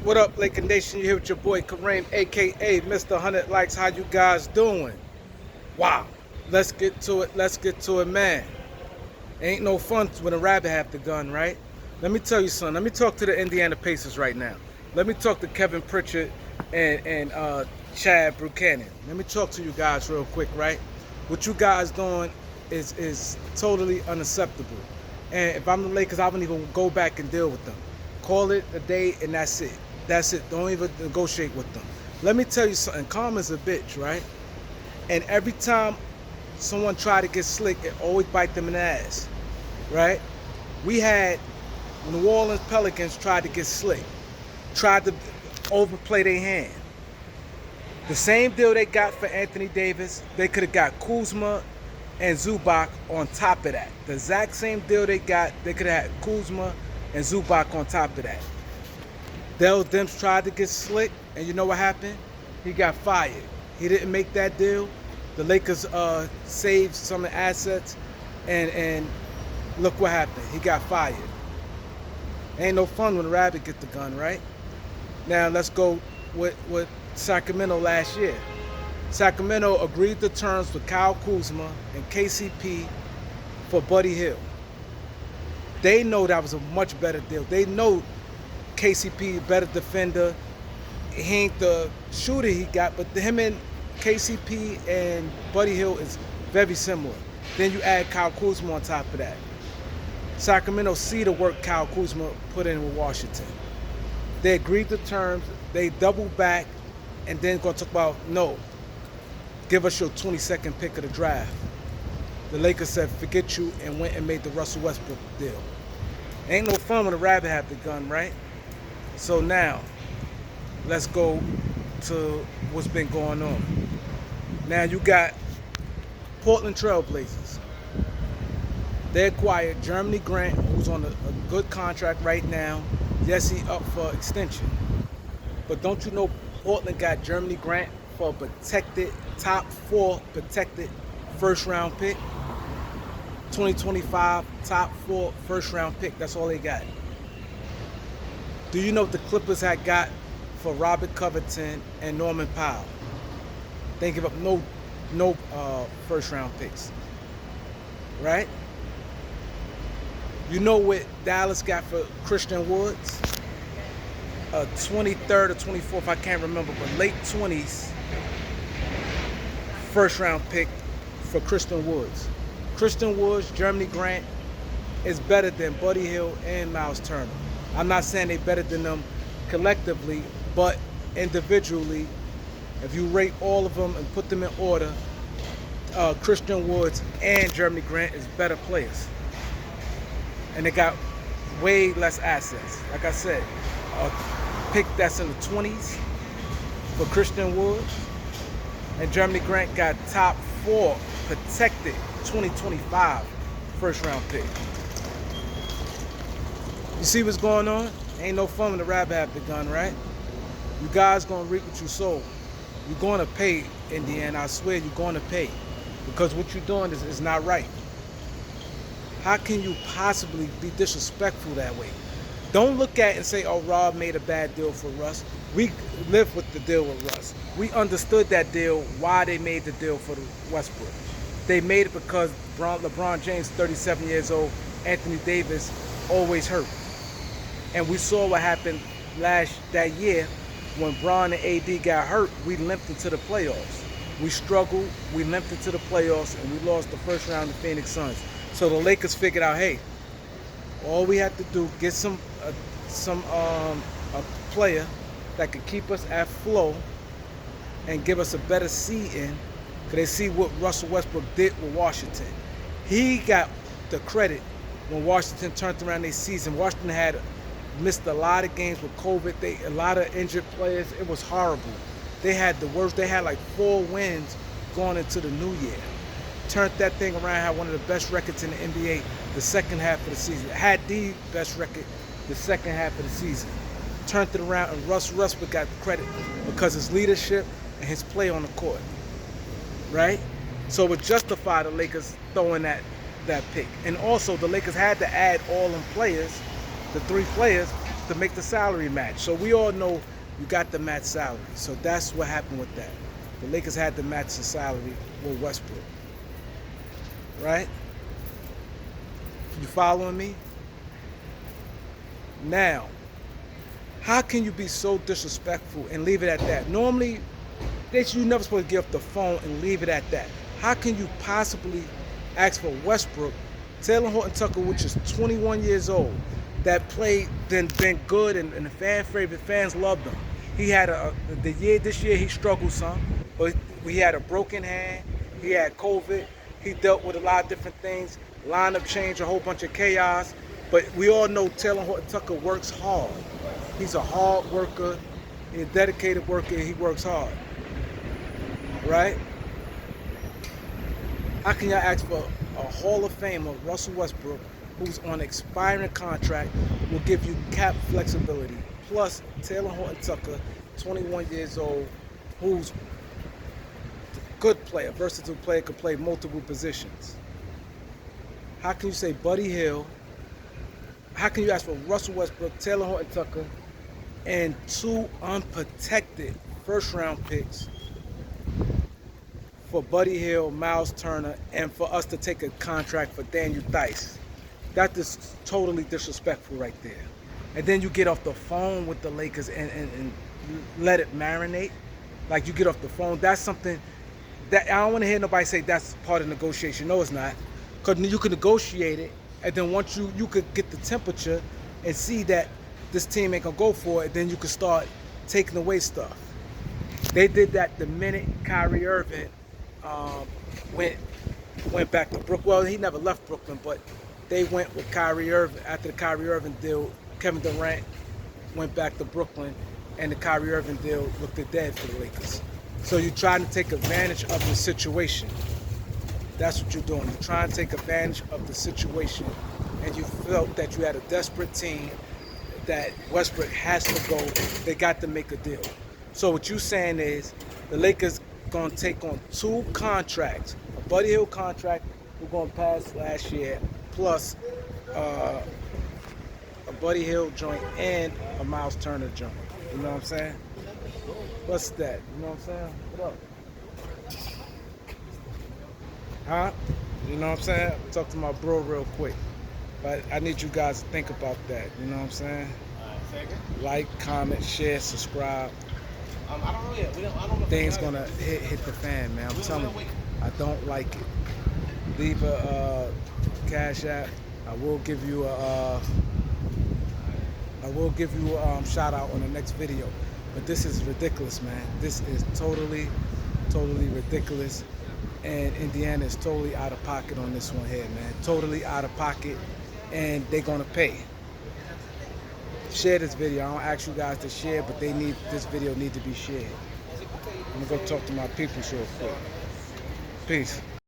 What up, Laker Nation? You here with your boy Kareem, aka Mr. 100 Likes. How you guys doing? Wow. Let's get to it. Let's get to it, man. Ain't no fun when a rabbit have the gun, right? Let me tell you something. Let me talk to the Indiana Pacers right now. Let me talk to Kevin Pritchard and Chad Buchanan. Let me talk to you guys real quick, right? What you guys doing is totally unacceptable. And if I'm the Lakers, I wouldn't even go back and deal with them. Call it a day and that's it. That's it. Don't even negotiate with them. Let me tell you something. Karma's a bitch, right? And every time someone try to get slick, it always bite them in the ass, right? We had New Orleans Pelicans tried to get slick, tried to overplay their hand. The same deal they got for Anthony Davis, they could have got Kuzma and Zubac on top of that. The exact same deal they got, they could have had Kuzma and Zubac on top of that. Dell Demps tried to get slick, and you know what happened? He got fired. He didn't make that deal. The Lakers saved some of the assets, and look what happened. He got fired. Ain't no fun when a rabbit get the gun, right? Now let's go with Sacramento last year. Sacramento agreed to terms with Kyle Kuzma and KCP for Buddy Hield. They know that was a much better deal. They know KCP better defender. He ain't the shooter he got, but him and KCP and Buddy Hield is very similar. Then you add Kyle Kuzma on top of that. Sacramento see the work Kyle Kuzma put in with Washington. They agreed to terms. They double back, and then gonna talk about no. Give us your 22nd pick of the draft. The Lakers said forget you and went and made the Russell Westbrook deal. Ain't no fun when a rabbit have the gun, right? So now, let's go to what's been going on. Now you got Portland Trailblazers. They acquired Jeremy Grant, who's on a good contract right now. Yes, he up for extension. But don't you know Portland got Jeremy Grant for a protected, top 4 protected first round pick? 2025 top 4 first round pick. That's all they got. Do you know what the Clippers had got for Robert Covington and Norman Powell? They give up no first round picks, right? You know what Dallas got for Christian Woods? 23rd or 24th, I can't remember, but late 20s first round pick for Christian Woods. Christian Woods, Jeremy Grant is better than Buddy Hield and Miles Turner. I'm not saying they're better than them collectively, but individually, if you rate all of them and put them in order, Christian Woods and Jeremy Grant is better players. And they got way less assets. Like I said, a pick that's in the 20s for Christian Woods, and Jeremy Grant got top 4 protected 2025 first round pick. You see what's going on? Ain't no fun when the rabbit have the gun, right? You guys gonna reap what you sow. You're gonna pay, Indiana. I swear you're gonna pay. Because what you're doing is not right. How can you possibly be disrespectful that way? Don't look at it and say, oh, Rob made a bad deal for Russ. We lived with the deal with Russ. We understood that deal, why they made the deal for the Westbrook. They made it because LeBron James, 37 years old, Anthony Davis, always hurt. And we saw what happened that year when Bron and AD got hurt. We limped into the playoffs. We struggled, we limped into the playoffs, and we lost the first round to Phoenix Suns. So the Lakers figured out, hey, all we have to do get a player that could keep us at flow and give us a better seeding, because they see what Russell Westbrook did with Washington. He got the credit when Washington turned around their season. Washington had missed a lot of games with COVID. A lot of injured players. It was horrible. They had the worst. They had like 4 wins going into the new year. Turned that thing around, had one of the best records in the NBA the second half of the season. Had the best record the second half of the season. Turned it around, and Russ Westbrook got the credit because his leadership and his play on the court. Right? So it would justify the Lakers throwing that pick. And also the Lakers had to add all them players, the 3 players, to make the salary match. So we all know you got the match salary. So that's what happened with that. The Lakers had to match the salary with Westbrook. Right? You following me? Now, how can you be so disrespectful and leave it at that? Normally, you're never supposed to give up the phone and leave it at that. How can you possibly ask for Westbrook, Taylor Horton Tucker, which is 21 years old, that played, been good, and the fan favorite, fans loved him. He had this year he struggled some, but he had a broken hand, he had COVID, he dealt with a lot of different things, lineup change, a whole bunch of chaos. But we all know Taylor Horton Tucker works hard. He's a hard worker, he's a dedicated worker, he works hard. Right? How can y'all ask for a Hall of Famer, Russell Westbrook, who's on an expiring contract, will give you cap flexibility, plus Taylor Horton Tucker, 21 years old, who's a good player, versatile player, could play multiple positions? How can you say Buddy Hield? How can you ask for Russell Westbrook, Taylor Horton Tucker, and 2 unprotected first-round picks for Buddy Hield, Miles Turner, and for us to take a contract for Daniel Theis? That is totally disrespectful right there. And then you get off the phone with the Lakers and let it marinate. Like, you get off the phone. That's something that I don't want to hear nobody say that's part of negotiation. No, it's not. Because you can negotiate it, and then once you could get the temperature and see that this team ain't gonna go for it, then you could start taking away stuff. They did that the minute Kyrie Irving went back to Brooklyn. Well, he never left Brooklyn, but they went with Kyrie Irving. After the Kyrie Irving deal, Kevin Durant went back to Brooklyn, and the Kyrie Irving deal looked dead for the Lakers. So you're trying to take advantage of the situation. That's what you're doing. You're trying to take advantage of the situation, and you felt that you had a desperate team, that Westbrook has to go. They got to make a deal. So what you're saying is the Lakers going to take on 2 contracts, a Buddy Hield contract we're going to pass last year, plus a Buddy Hield joint and a Miles Turner joint. You know what I'm saying? What's that? You know what I'm saying? What up? Huh? You know what I'm saying? Talk to my bro real quick. But I need you guys to think about that. You know what I'm saying? Like, comment, share, subscribe. I don't know yet. I don't know. Things gonna hit the fan, man. I'm telling you. I don't like it. Leave a cash app. I will give you a shout out on the next video. But this is ridiculous, man. This is totally ridiculous. And Indiana is totally out of pocket on this one here, man. Totally out of pocket, and they're gonna pay. Share this video. I don't ask you guys to share, but this video need to be shared. I'm gonna go talk to my people real quick. Peace.